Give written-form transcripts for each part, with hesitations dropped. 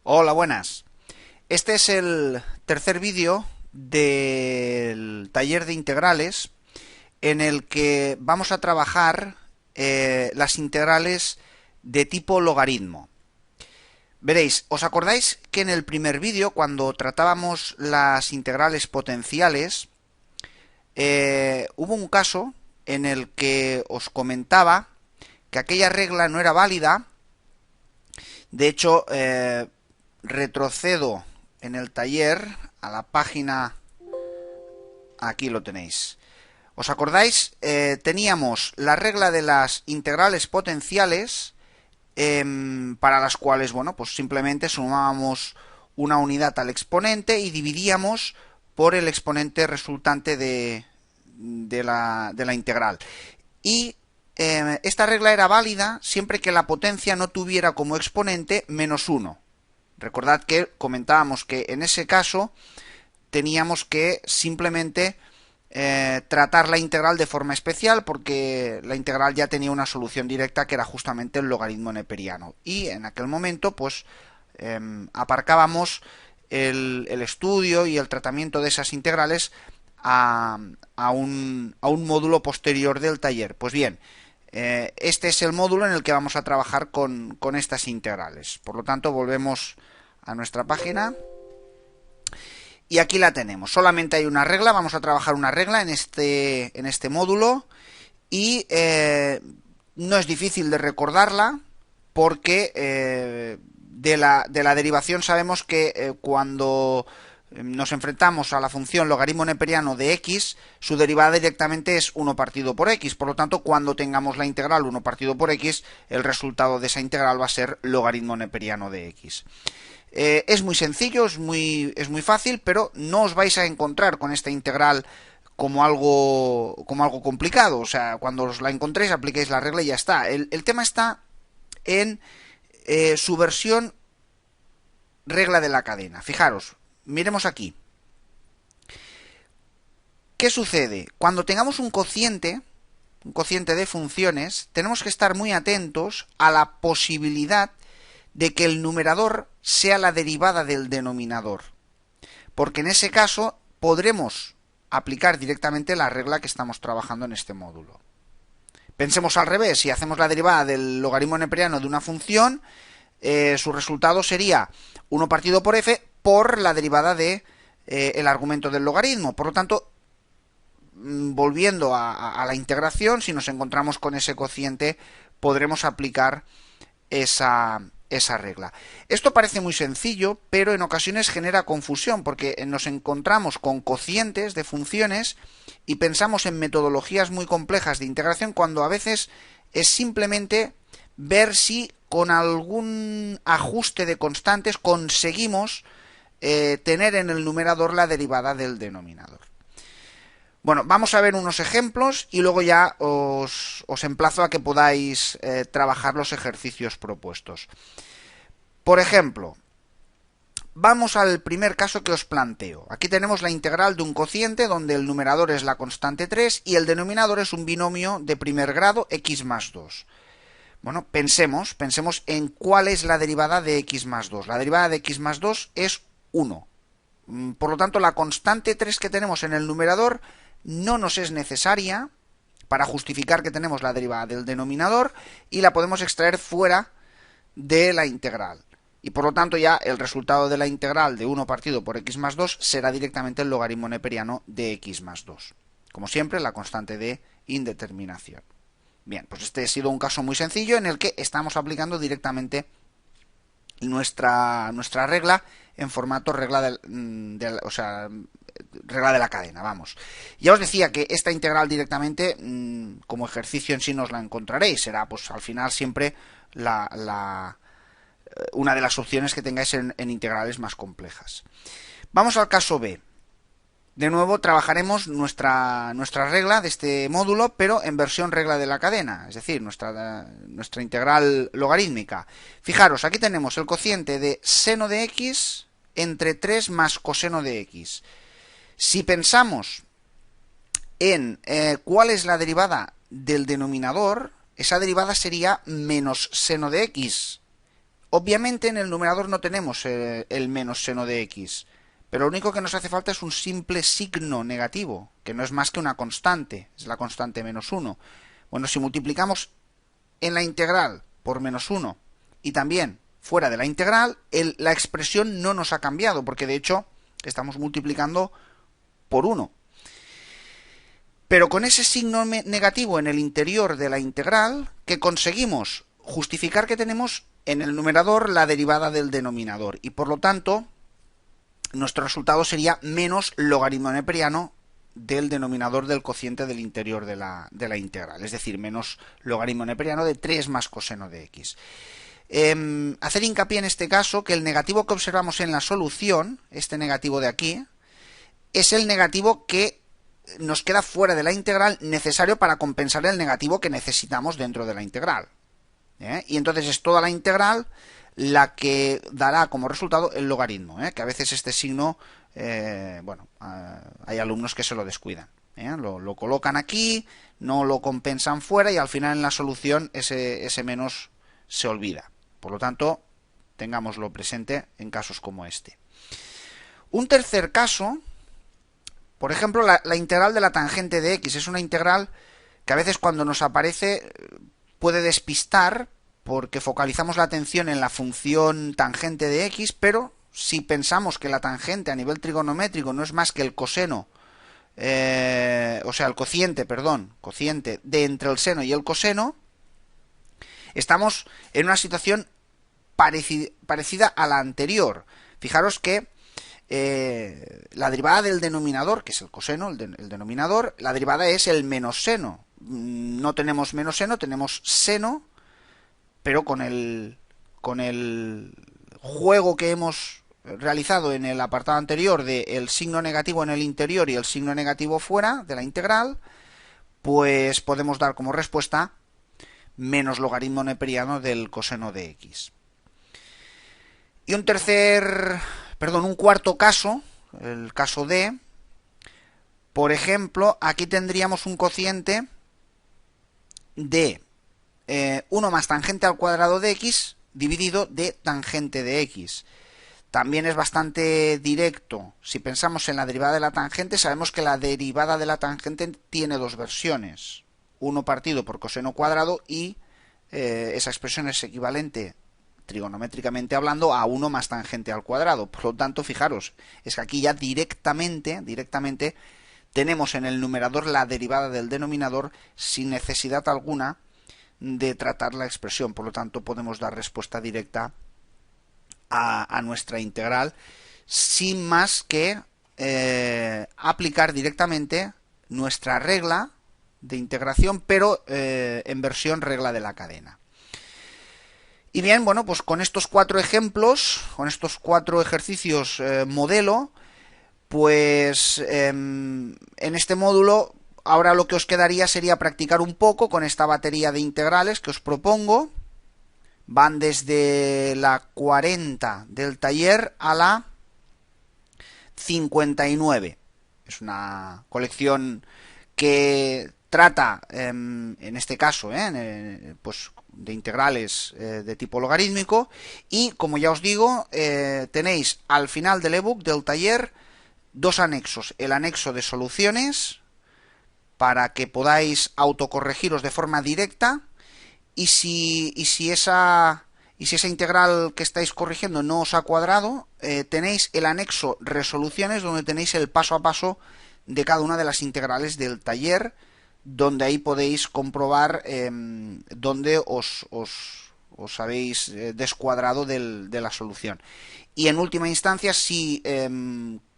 Hola, buenas. Este es el tercer vídeo del taller de integrales en el que vamos a trabajar las integrales de tipo logaritmo. Veréis, ¿os acordáis que en el primer vídeo, cuando tratábamos las integrales potenciales, hubo un caso en el que os comentaba que aquella regla no era válida? De hecho, retrocedo en el taller a la página, aquí lo tenéis. ¿Os acordáis? Teníamos la regla de las integrales potenciales, para las cuales, bueno, pues simplemente sumábamos una unidad al exponente y dividíamos por el exponente resultante de la integral. Y esta regla era válida siempre que la potencia no tuviera como exponente menos 1. Recordad que comentábamos que en ese caso teníamos que simplemente tratar la integral de forma especial, porque la integral ya tenía una solución directa que era justamente el logaritmo neperiano. Y en aquel momento, pues, aparcábamos el estudio y el tratamiento de esas integrales a un módulo posterior del taller. Pues bien, este es el módulo en el que vamos a trabajar con estas integrales. Por lo tanto, volvemos a nuestra página. Y aquí la tenemos. Solamente hay una regla. Vamos a trabajar una regla en este módulo. Y no es difícil de recordarla, porque de la derivación sabemos que cuando nos enfrentamos a la función logaritmo neperiano de x, su derivada directamente es 1 partido por x. Por lo tanto, cuando tengamos la integral 1 partido por x, el resultado de esa integral va a ser logaritmo neperiano de x. Es muy sencillo, es muy fácil, pero no os vais a encontrar con esta integral como algo complicado. O sea, cuando os la encontréis, apliquéis la regla y ya está. El tema está en su versión regla de la cadena. Fijaros, miremos aquí. ¿Qué sucede? Cuando tengamos un cociente de funciones, tenemos que estar muy atentos a la posibilidad de que el numerador sea la derivada del denominador, porque en ese caso podremos aplicar directamente la regla que estamos trabajando en este módulo. Pensemos al revés: si hacemos la derivada del logaritmo neperiano de una función, su resultado sería 1 partido por f por la derivada de el argumento del logaritmo. Por lo tanto, volviendo a la integración, si nos encontramos con ese cociente, podremos aplicar esa regla. Esto parece muy sencillo, pero en ocasiones genera confusión, porque nos encontramos con cocientes de funciones y pensamos en metodologías muy complejas de integración, cuando a veces es simplemente ver si con algún ajuste de constantes conseguimos tener en el numerador la derivada del denominador. Bueno, vamos a ver unos ejemplos y luego ya os emplazo a que podáis trabajar los ejercicios propuestos. Por ejemplo, vamos al primer caso que os planteo. Aquí tenemos la integral de un cociente donde el numerador es la constante 3 y el denominador es un binomio de primer grado x más 2. Bueno, pensemos en cuál es la derivada de x más 2. La derivada de x más 2 es 1. Por lo tanto, la constante 3 que tenemos en el numerador no nos es necesaria para justificar que tenemos la derivada del denominador, y la podemos extraer fuera de la integral. Y por lo tanto ya el resultado de la integral de 1 partido por x más 2 será directamente el logaritmo neperiano de x más 2. Como siempre, la constante de indeterminación. Bien, pues este ha sido un caso muy sencillo en el que estamos aplicando directamente nuestra regla en formato regla regla de la cadena, vamos. Ya os decía que esta integral directamente, como ejercicio en sí, no os la encontraréis. Será, pues, al final siempre una de las opciones que tengáis en integrales más complejas. Vamos al caso B. De nuevo trabajaremos nuestra regla de este módulo, pero en versión regla de la cadena, es decir, nuestra integral logarítmica. Fijaros, aquí tenemos el cociente de seno de x entre 3 más coseno de x. Si pensamos en cuál es la derivada del denominador, esa derivada sería menos seno de x. Obviamente en el numerador no tenemos el menos seno de x, pero lo único que nos hace falta es un simple signo negativo, que no es más que una constante, es la constante menos 1. Bueno, si multiplicamos en la integral por menos 1 y también fuera de la integral, la expresión no nos ha cambiado, porque de hecho estamos multiplicando por 1. Pero con ese signo negativo en el interior de la integral, que conseguimos justificar que tenemos en el numerador la derivada del denominador, y por lo tanto nuestro resultado sería menos logaritmo neperiano del denominador del cociente del interior de la integral, es decir, menos logaritmo neperiano de 3 más coseno de x. Hacer hincapié en este caso que el negativo que observamos en la solución, este negativo de aquí, es el negativo que nos queda fuera de la integral, necesario para compensar el negativo que necesitamos dentro de la integral. Y entonces es toda la integral la que dará como resultado el logaritmo, que a veces este signo, bueno, hay alumnos que se lo descuidan. Lo colocan aquí, no lo compensan fuera y al final en la solución ese menos se olvida. Por lo tanto, tengámoslo presente en casos como este. Un tercer caso, por ejemplo, la integral de la tangente de x. Es una integral que a veces cuando nos aparece puede despistar porque focalizamos la atención en la función tangente de x, pero si pensamos que la tangente a nivel trigonométrico no es más que el coseno, o sea, el cociente de entre el seno y el coseno, estamos en una situación parecida a la anterior. Fijaros que la derivada del denominador, que es el coseno, el denominador, la derivada es el menos seno. No tenemos menos seno, tenemos seno, pero con el juego que hemos realizado en el apartado anterior de el signo negativo en el interior y el signo negativo fuera de la integral, pues podemos dar como respuesta menos logaritmo neperiano del coseno de x. Y un cuarto caso, el caso D, por ejemplo, aquí tendríamos un cociente de 1 más tangente al cuadrado de x dividido de tangente de x. También es bastante directo. Si pensamos en la derivada de la tangente, sabemos que la derivada de la tangente tiene dos versiones. 1 partido por coseno cuadrado y esa expresión es equivalente trigonométricamente hablando a 1 más tangente al cuadrado. Por lo tanto, fijaros, es que aquí ya directamente tenemos en el numerador la derivada del denominador sin necesidad alguna de tratar la expresión. Por lo tanto, podemos dar respuesta directa a nuestra integral sin más que aplicar directamente nuestra regla de integración, pero en versión regla de la cadena. Y bien, bueno, pues con estos 4 ejemplos, con estos 4 ejercicios modelo, pues en este módulo ahora lo que os quedaría sería practicar un poco con esta batería de integrales que os propongo. Van desde la 40 del taller a la 59. Es una colección que trata, en este caso, pues de integrales de tipo logarítmico, y como ya os digo, tenéis al final del ebook del taller 2 anexos. El anexo de soluciones para que podáis autocorregiros de forma directa, y si esa integral que estáis corrigiendo no os ha cuadrado, tenéis el anexo resoluciones donde tenéis el paso a paso de cada una de las integrales del taller, donde ahí podéis comprobar dónde os habéis descuadrado de la solución. Y en última instancia, si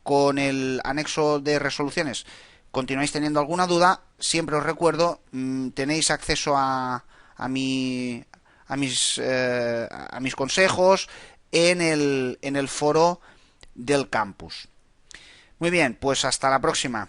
con el anexo de resoluciones continuáis teniendo alguna duda, siempre os recuerdo, tenéis acceso a mis consejos en el foro del campus. Muy bien, pues hasta la próxima.